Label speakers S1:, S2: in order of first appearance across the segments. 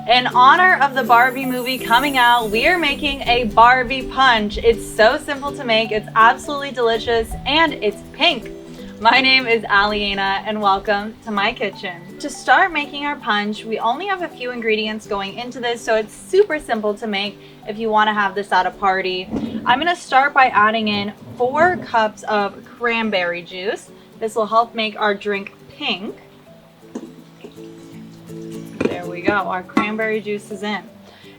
S1: In honor of the Barbie movie coming out, we are making a Barbie punch. It's so simple to make, it's absolutely delicious, and it's pink. My name is Alyena, and welcome to my kitchen. To start making our punch, we only have a few ingredients going into this, so it's super simple to make if you want to have this at a party. I'm going to start by adding in 4 cups of cranberry juice. This will help make our drink pink. There we go, our cranberry juice is in.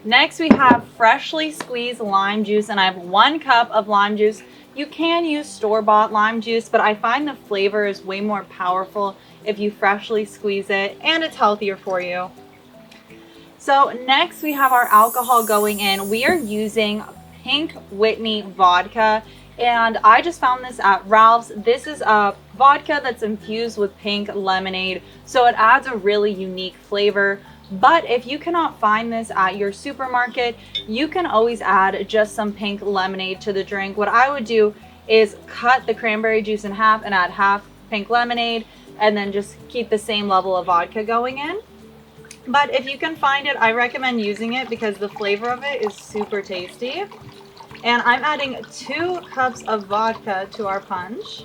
S1: Next we have freshly squeezed lime juice, and I have 1 cup of lime juice. You can use store-bought lime juice, but I find the flavor is way more powerful if you freshly squeeze it, and it's healthier for you. So next we have our alcohol going in. We are using Pink Whitney Vodka, and I just found this at Ralph's. This is a vodka that's infused with pink lemonade, so it adds a really unique flavor. But if you cannot find this at your supermarket, you can always add just some pink lemonade to the drink. What I would do is cut the cranberry juice in half and add half pink lemonade, and then just keep the same level of vodka going in. But if you can find it, I recommend using it because the flavor of it is super tasty. And I'm adding 2 cups of vodka to our punch.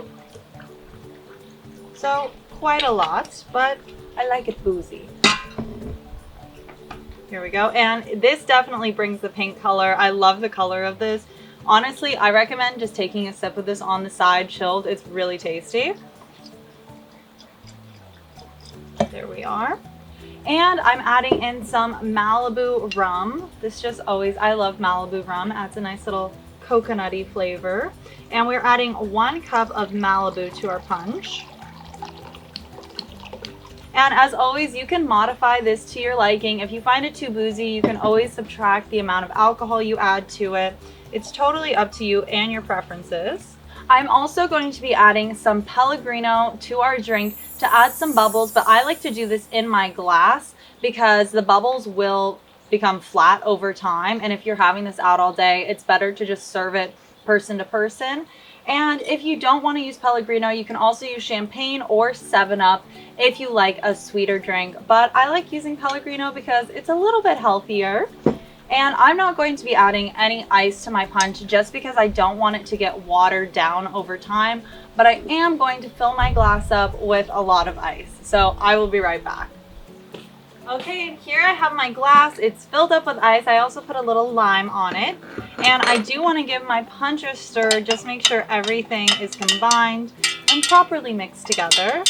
S1: So quite a lot, but I like it boozy. Here we go. And this definitely brings the pink color. I love the color of this. Honestly, I recommend just taking a sip of this on the side, chilled. It's really tasty. There we are. And I'm adding in some Malibu Rum. This just always, I love Malibu Rum. Adds a nice little coconutty flavor. And we're adding 1 cup of Malibu to our punch. And as always, you can modify this to your liking. If you find it too boozy, you can always subtract the amount of alcohol you add to it. It's totally up to you and your preferences. I'm also going to be adding some Peligrino to our drink to add some bubbles, but I like to do this in my glass because the bubbles will become flat over time. And if you're having this out all day, it's better to just serve it person to person. And if you don't want to use Peligrino, you can also use champagne or 7-Up if you like a sweeter drink. But I like using Peligrino because it's a little bit healthier. And I'm not going to be adding any ice to my punch just because I don't want it to get watered down over time. But I am going to fill my glass up with a lot of ice. So I will be right back. Okay, and here I have my glass. It's filled up with ice. I also put a little lime on it. And I do want to give my punch a stir, just make sure everything is combined and properly mixed together.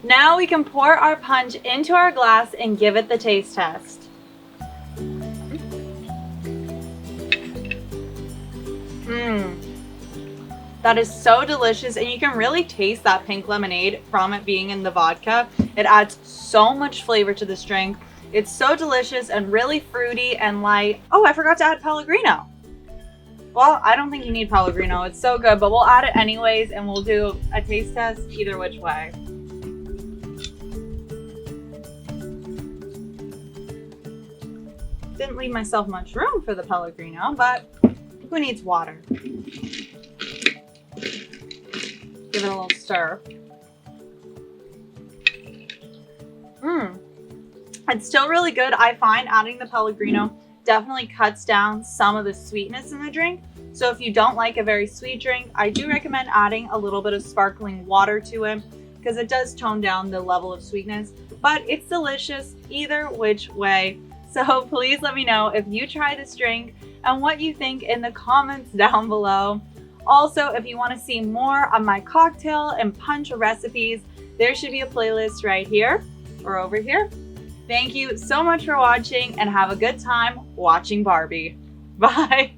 S1: Now we can pour our punch into our glass and give it the taste test. That is so delicious, and you can really taste that pink lemonade from it being in the vodka. It adds so much flavor to this drink. It's so delicious and really fruity and light. Oh, I forgot to add Peligrino. Well, I don't think you need Peligrino. It's so good, but we'll add it anyways, and we'll do a taste test either which way. Didn't leave myself much room for the Peligrino, but who needs water? Give it a little stir. It's still really good. I find adding the Peligrino definitely cuts down some of the sweetness in the drink. So if you don't like a very sweet drink, I do recommend adding a little bit of sparkling water to it because it does tone down the level of sweetness. But it's delicious either which way. So please let me know if you try this drink and what you think in the comments down below. Also, if you want to see more of my cocktail and punch recipes, there should be a playlist right here or over here. Thank you so much for watching and have a good time watching Barbie. Bye.